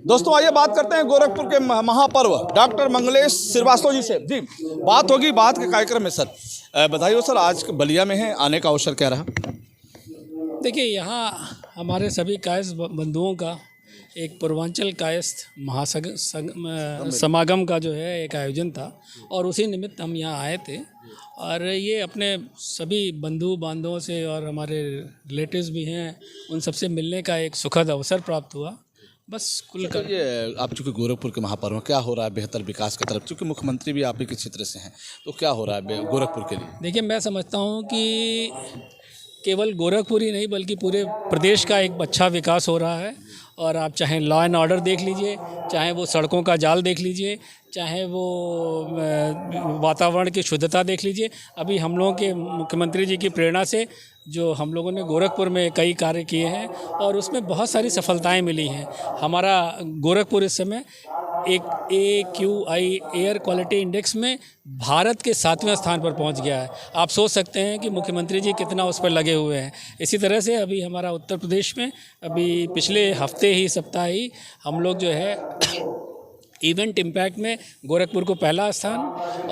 दोस्तों आइए बात करते हैं गोरखपुर के महापर्व डॉक्टर मंगलेश श्रीवास्तव जी से। जी बात होगी बात के कार्यक्रम में। सर बधाई हो सर, आज बलिया में है, आने का अवसर क्या रहा? देखिए, यहाँ हमारे सभी कायस्थ बंधुओं का एक पूर्वांचल कायस्थ समागम का जो है एक आयोजन था और उसी निमित्त हम यहाँ आए थे। और ये अपने सभी बंधु बांधवों से और हमारे रिलेटिव्स भी हैं, उन सबसे मिलने का एक सुखद अवसर प्राप्त हुआ। बस कुल कर ये आप चूँकि गोरखपुर के महापर्व में क्या हो रहा है बेहतर विकास की तरफ, चूँकि मुख्यमंत्री भी आप ही के क्षेत्र से हैं, तो क्या हो रहा है गोरखपुर के लिए? देखिए, मैं समझता हूँ कि केवल गोरखपुर ही नहीं बल्कि पूरे प्रदेश का एक अच्छा विकास हो रहा है। और आप चाहे लॉ एंड ऑर्डर देख लीजिए, चाहे वो सड़कों का जाल देख लीजिए, चाहे वो वातावरण की शुद्धता देख लीजिए। अभी हम लोगों के मुख्यमंत्री जी की प्रेरणा से जो हम लोगों ने गोरखपुर में कई कार्य किए हैं और उसमें बहुत सारी सफलताएं मिली हैं। हमारा गोरखपुर इस समय एक AQI एयर क्वालिटी इंडेक्स में भारत के 7वें स्थान पर पहुंच गया है। आप सोच सकते हैं कि मुख्यमंत्री जी कितना उस पर लगे हुए हैं। इसी तरह से अभी हमारा उत्तर प्रदेश में अभी पिछले हफ्ते ही सप्ताह ही हम लोग जो है इवेंट इम्पैक्ट में गोरखपुर को पहला स्थान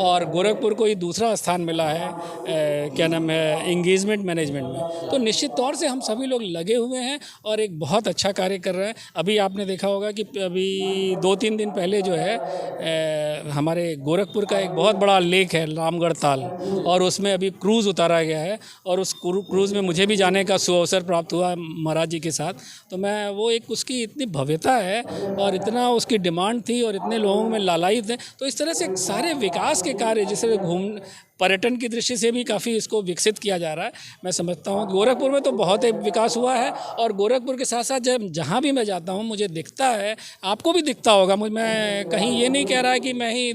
और गोरखपुर को ही दूसरा स्थान मिला है क्या नाम है एंगेजमेंट मैनेजमेंट में। तो निश्चित तौर से हम सभी लोग लगे हुए हैं और एक बहुत अच्छा कार्य कर रहे हैं। अभी आपने देखा होगा कि अभी 2-3 दिन पहले जो है हमारे गोरखपुर का एक बहुत बड़ा लेक है रामगढ़ ताल, और उसमें अभी क्रूज़ उतारा गया है और उस क्रूज़ में मुझे भी जाने का सुअवसर प्राप्त हुआ महाराज जी के साथ। तो मैं वो एक उसकी इतनी भव्यता है और इतना उसकी डिमांड थी और इतने लोगों में लालायित हैं। तो इस तरह से सारे विकास के कार्य जैसे पर्यटन की दृष्टि से भी काफ़ी इसको विकसित किया जा रहा है। मैं समझता हूँ गोरखपुर में तो बहुत विकास हुआ है और गोरखपुर के साथ साथ जब जहाँ भी मैं जाता हूँ मुझे दिखता है, आपको भी दिखता होगा। मैं कहीं ये नहीं कह रहा कि मैं ही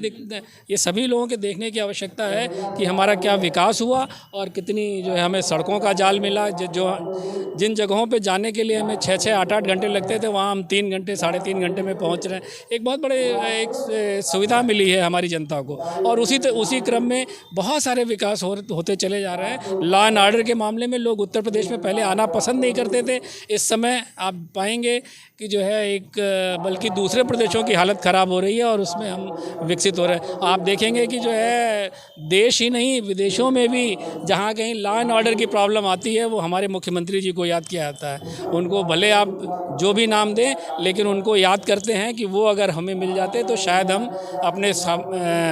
ये सभी लोगों के देखने की आवश्यकता है कि हमारा क्या विकास हुआ और कितनी जो है हमें सड़कों का जाल मिला। जो जिन जगहों पर जाने के लिए हमें 6-6, 8-8 घंटे लगते थे, वहाँ हम 3 घंटे 3.5 घंटे में पहुँच रहे हैं। एक बहुत बड़े एक सुविधा मिली है हमारी जनता को और उसी क्रम में बहुत सारे विकास होते चले जा रहे हैं। लॉ एंड ऑर्डर के मामले में लोग उत्तर प्रदेश में पहले आना पसंद नहीं करते थे, इस समय आप पाएंगे कि जो है एक बल्कि दूसरे प्रदेशों की हालत ख़राब हो रही है और उसमें हम विकसित हो रहे हैं। आप देखेंगे कि जो है देश ही नहीं विदेशों में भी जहाँ कहीं लॉ एंड ऑर्डर की प्रॉब्लम आती है वो हमारे मुख्यमंत्री जी को याद किया जाता है। उनको भले आप जो भी नाम दें लेकिन उनको याद करते हैं कि वो अगर हमें मिल जाते तो शायद हम अपने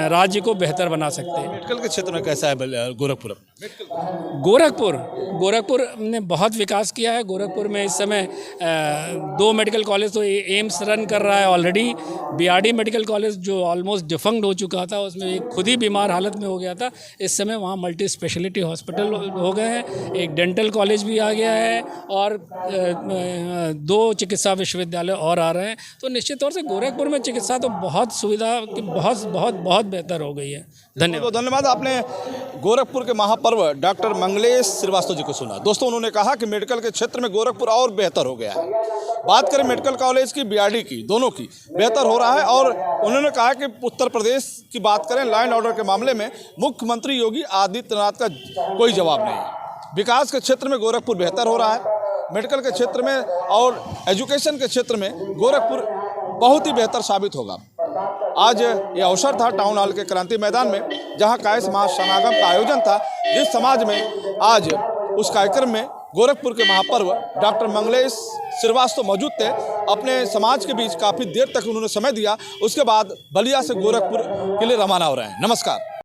राज्य को बेहतर बना सकते हैं। मेडिकल के क्षेत्र में कैसा है गोरखपुर? गोरखपुर ने बहुत विकास किया है। गोरखपुर में इस समय 2 मेडिकल कॉलेज तो एम्स रन कर रहा है ऑलरेडी। BRD मेडिकल कॉलेज जो ऑलमोस्ट डिफंक्ट हो चुका था, उसमें एक खुद ही बीमार हालत में हो गया था, इस समय वहाँ मल्टी स्पेशलिटी हॉस्पिटल हो गए हैं। एक डेंटल कॉलेज भी आ गया है और 2 चिकित्सा विश्वविद्यालय और आ रहे हैं। तो निश्चित तौर से गोरखपुर में चिकित्सा तो बहुत सुविधा की बहुत बेहतर हो गई है। धन्यवाद। आपने गोरखपुर के महापर्व डॉक्टर मंगलेश श्रीवास्तव जी को सुना। दोस्तों उन्होंने कहा कि मेडिकल के क्षेत्र में गोरखपुर और बेहतर हो गया है। बात करें मेडिकल कॉलेज की, BRD की, दोनों की बेहतर हो रहा है। और उन्होंने कहा कि उत्तर प्रदेश की बात करें लॉ एंड ऑर्डर के मामले में मुख्यमंत्री योगी आदित्यनाथ का कोई जवाब नहीं है। विकास के क्षेत्र में गोरखपुर बेहतर हो रहा है, मेडिकल के क्षेत्र में और एजुकेशन के क्षेत्र में गोरखपुर बहुत ही बेहतर साबित होगा। आज ये अवसर था टाउन हॉल के क्रांति मैदान में, जहां कायस्थ महासमागम का आयोजन था, जिस समाज में आज उस कार्यक्रम में गोरखपुर के महापर्व डॉक्टर मंगलेश श्रीवास्तव मौजूद थे। अपने समाज के बीच काफ़ी देर तक उन्होंने समय दिया, उसके बाद बलिया से गोरखपुर के लिए रवाना हो रहे हैं। नमस्कार।